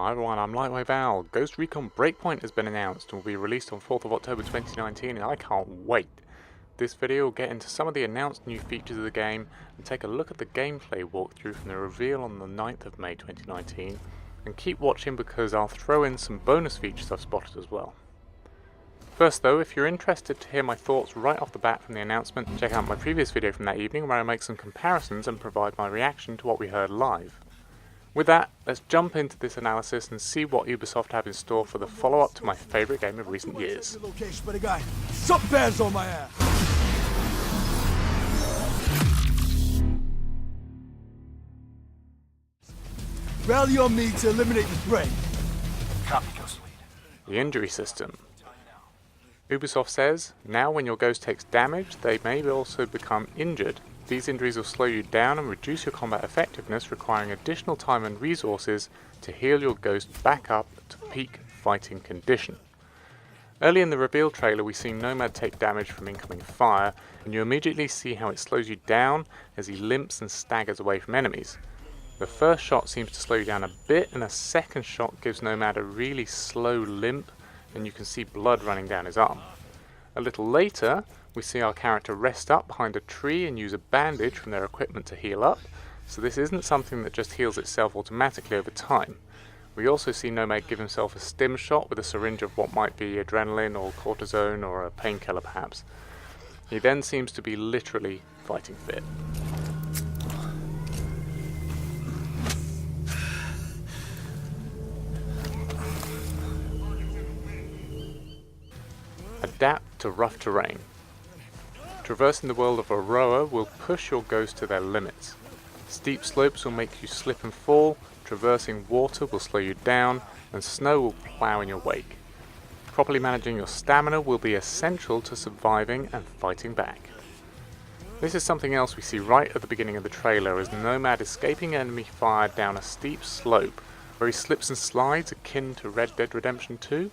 Hi everyone, I'm Lightwave Val. Ghost Recon Breakpoint has been announced and will be released on 4th of October 2019 and I can't wait. This video will get into some of the announced new features of the game and take a look at the gameplay walkthrough from the reveal on the 9th of May 2019, and keep watching because I'll throw in some bonus features I've spotted as well. First though, if you're interested to hear my thoughts right off the bat from the announcement, check out my previous video from that evening where I make some comparisons and provide my reaction to what we heard live. With that, let's jump into this analysis and see what Ubisoft have in store for the follow-up to my favourite game of recent years. Rally on me to eliminate the threat. Copy, Ghost Lead. The injury system. Ubisoft says, now when your ghost takes damage, they may also become injured. These injuries will slow you down and reduce your combat effectiveness, requiring additional time and resources to heal your ghost back up to peak fighting condition. Early in the reveal trailer we see Nomad take damage from incoming fire, and you immediately see how it slows you down as he limps and staggers away from enemies. The first shot seems to slow you down a bit, and a second shot gives Nomad a really slow limp, and you can see blood running down his arm. A little later, we see our character rest up behind a tree and use a bandage from their equipment to heal up, so this isn't something that just heals itself automatically over time. We also see Nomad give himself a stim shot with a syringe of what might be adrenaline or cortisone or a painkiller perhaps. He then seems to be literally fighting fit. Adapt to rough terrain. Traversing the world of Aurora will push your ghost to their limits. Steep slopes will make you slip and fall, traversing water will slow you down, and snow will plough in your wake. Properly managing your stamina will be essential to surviving and fighting back. This is something else we see right at the beginning of the trailer as Nomad escaping enemy fire down a steep slope where he slips and slides akin to Red Dead Redemption 2.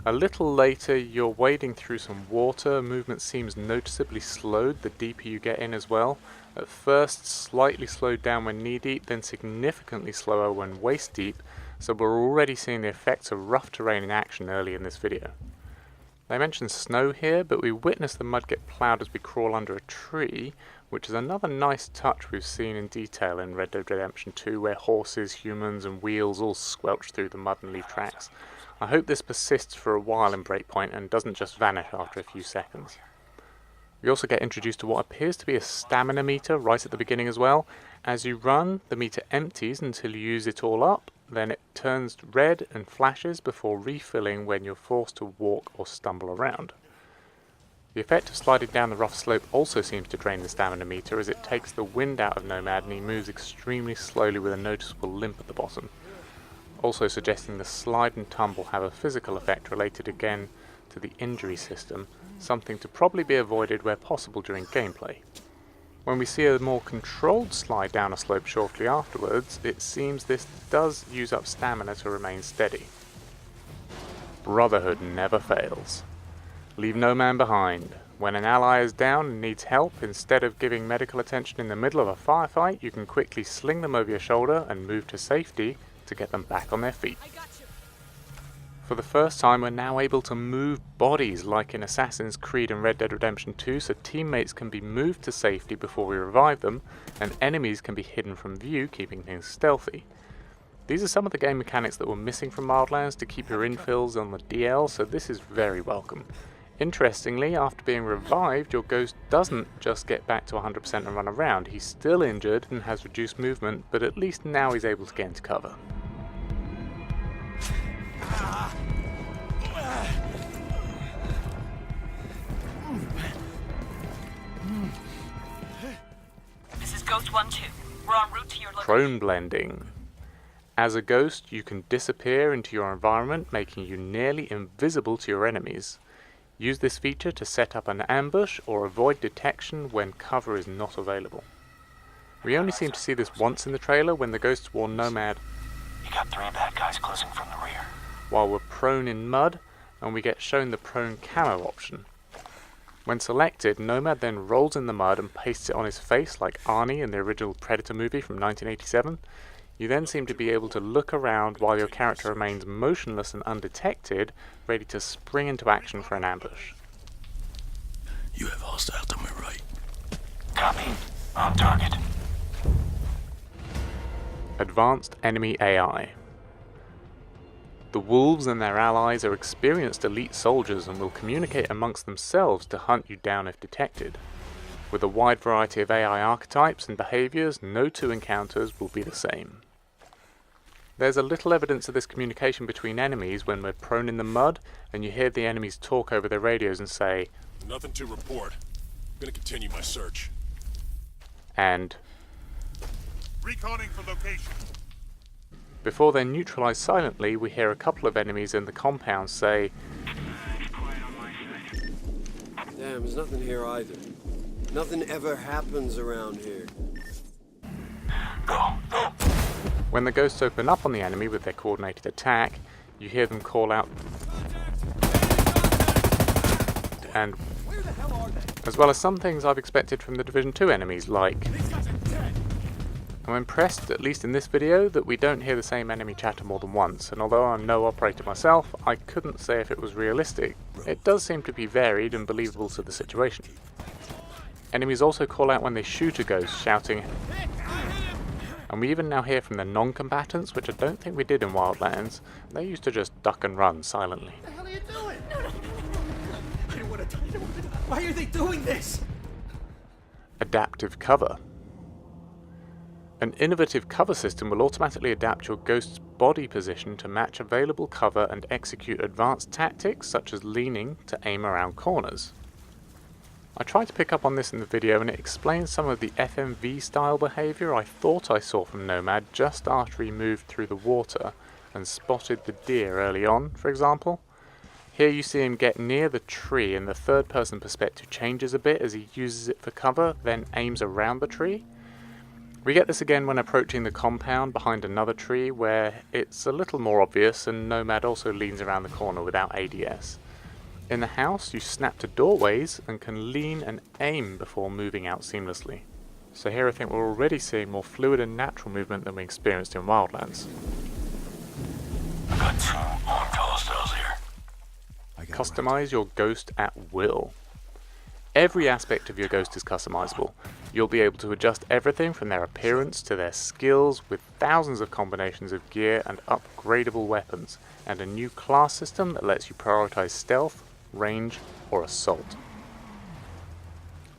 A little later you're wading through some water, movement seems noticeably slowed the deeper you get in as well. At first slightly slowed down when knee deep, then significantly slower when waist deep, so we're already seeing the effects of rough terrain in action early in this video. They mention snow here, but we witness the mud get ploughed as we crawl under a tree, which is another nice touch we've seen in detail in Red Dead Redemption 2 where horses, humans and wheels all squelch through the mud and leave tracks. I hope this persists for a while in Breakpoint and doesn't just vanish after a few seconds. We also get introduced to what appears to be a stamina meter right at the beginning as well. As you run, the meter empties until you use it all up, then it turns red and flashes before refilling when you're forced to walk or stumble around. The effect of sliding down the rough slope also seems to drain the stamina meter as it takes the wind out of Nomad and he moves extremely slowly with a noticeable limp at the bottom. Also suggesting the slide and tumble have a physical effect related again to the injury system, something to probably be avoided where possible during gameplay. When we see a more controlled slide down a slope shortly afterwards, it seems this does use up stamina to remain steady. Brotherhood never fails. Leave no man behind. When an ally is down and needs help, instead of giving medical attention in the middle of a firefight, you can quickly sling them over your shoulder and move to safety to get them back on their feet. For the first time we're now able to move bodies like in Assassin's Creed and Red Dead Redemption 2, so teammates can be moved to safety before we revive them, and enemies can be hidden from view, keeping things stealthy. These are some of the game mechanics that were missing from Wildlands to keep your infills on the DL, so this is very welcome. Interestingly, after being revived, your ghost doesn't just get back to 100% and run around. He's still injured and has reduced movement, but at least now he's able to get into cover. This is Ghost 1-2. We're en route to your location. Prone blending. As a ghost, you can disappear into your environment, making you nearly invisible to your enemies. Use this feature to set up an ambush or avoid detection when cover is not available. We only seem to see this once in the trailer when the ghosts warn Nomad, You got 3 bad guys closing from the rear. while we're prone in mud, and we get shown the prone camo option. When selected, Nomad then rolls in the mud and pastes it on his face like Arnie in the original Predator movie from 1987. You then seem to be able to look around while your character remains motionless and undetected, ready to spring into action for an ambush. You have hostile to my right. Copy. On target. Advanced Enemy AI. The wolves and their allies are experienced elite soldiers and will communicate amongst themselves to hunt you down if detected. With a wide variety of AI archetypes and behaviours, no two encounters will be the same. There's a little evidence of this communication between enemies when we're prone in the mud and you hear the enemies talk over their radios and say, "Nothing to report. I'm gonna continue my search." and Reconning for location. before they're neutralised silently, we hear a couple of enemies in the compound say, Damn, there's nothing here either. Nothing ever happens around here. Go. when the ghosts open up on the enemy with their coordinated attack, you hear them call out, and as well as some things I've expected from the Division 2 enemies, like, I'm impressed, at least in this video, that we don't hear the same enemy chatter more than once, and although I'm no operator myself, I couldn't say if it was realistic. It does seem to be varied and believable to the situation. Enemies also call out when they shoot a ghost, shouting, and we even now hear from the non-combatants, which I don't think we did in Wildlands. They used to just duck and run silently. What the hell are you doing? I don't want to die. Why are they doing this? Adaptive cover. An innovative cover system will automatically adapt your ghost's body position to match available cover and execute advanced tactics such as leaning to aim around corners. I tried to pick up on this in the video and it explains some of the FMV style behaviour I thought I saw from Nomad just after he moved through the water and spotted the deer early on, for example. Here you see him get near the tree and the third person perspective changes a bit as he uses it for cover, then aims around the tree. We get this again when approaching the compound behind another tree where it's a little more obvious and Nomad also leans around the corner without ADS. In the house you snap to doorways and can lean and aim before moving out seamlessly. So here I think we're already seeing more fluid and natural movement than we experienced in Wildlands. I got 2 armed hostiles here. Customize your ghost at will. Every aspect of your ghost is customizable. You'll be able to adjust everything from their appearance to their skills with thousands of combinations of gear and upgradable weapons, and a new class system that lets you prioritize stealth, range, or assault.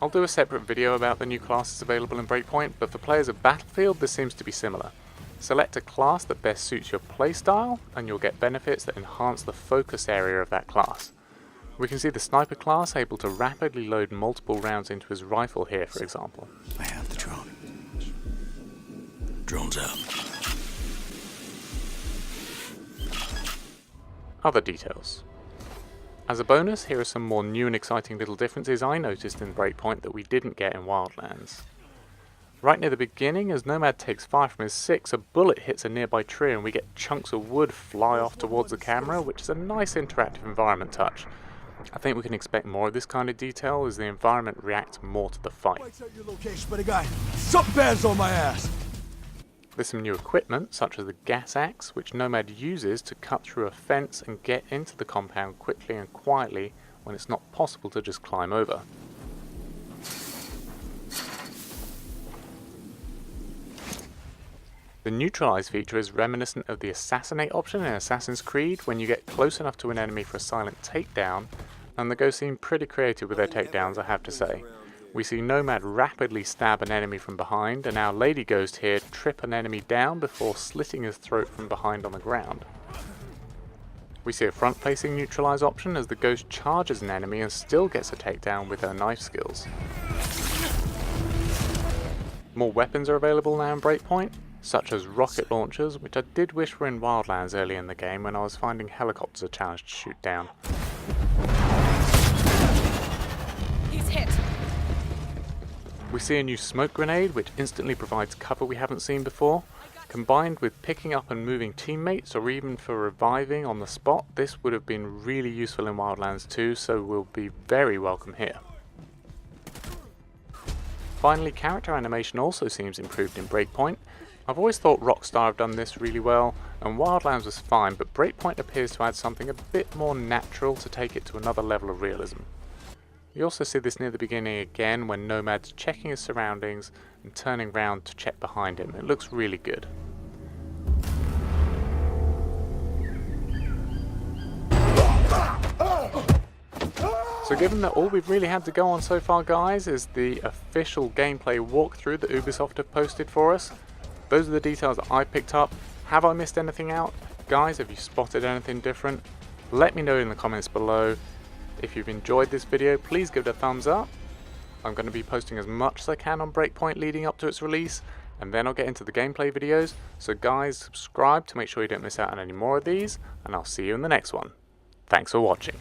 I'll do a separate video about the new classes available in Breakpoint, but for players of Battlefield this seems to be similar. Select a class that best suits your playstyle and you'll get benefits that enhance the focus area of that class. We can see the sniper class able to rapidly load multiple rounds into his rifle here, for example. I have the drone. Drone's out. Other details. As a bonus, here are some more new and exciting little differences I noticed in Breakpoint that we didn't get in Wildlands. Right near the beginning, as Nomad takes fire from his 6, a bullet hits a nearby tree and we get chunks of wood fly off towards the camera, which is a nice interactive environment touch. I think we can expect more of this kind of detail as the environment reacts more to the fight. Lights out your location, buddy guy. Something bad's on my ass. There's some new equipment, such as the gas axe, which Nomad uses to cut through a fence and get into the compound quickly and quietly when it's not possible to just climb over. The neutralize feature is reminiscent of the assassinate option in Assassin's Creed when you get close enough to an enemy for a silent takedown, and the ghosts seem pretty creative with their takedowns, I have to say. We see Nomad rapidly stab an enemy from behind, and our Lady Ghost here trip an enemy down before slitting his throat from behind on the ground. We see a front-facing neutralize option as the ghost charges an enemy and still gets a takedown with her knife skills. More weapons are available now in Breakpoint, such as rocket launchers, which I did wish were in Wildlands early in the game when I was finding helicopters a challenge to shoot down. He's hit. We see a new smoke grenade, which instantly provides cover we haven't seen before. Combined with picking up and moving teammates, or even for reviving on the spot, this would have been really useful in Wildlands 2, so will be very welcome here. Finally, character animation also seems improved in Breakpoint. I've always thought Rockstar have done this really well, and Wildlands was fine, but Breakpoint appears to add something a bit more natural to take it to another level of realism. You also see this near the beginning again when Nomad's checking his surroundings and turning round to check behind him. It looks really good. So given that all we've really had to go on so far, guys, is the official gameplay walkthrough that Ubisoft have posted for us, those are the details that I picked up. Have I missed anything out? Guys, have you spotted anything different? Let me know in the comments below. If you've enjoyed this video, please give it a thumbs up. I'm going to be posting as much as I can on Breakpoint leading up to its release, and then I'll get into the gameplay videos. So guys, subscribe to make sure you don't miss out on any more of these, and I'll see you in the next one. Thanks for watching.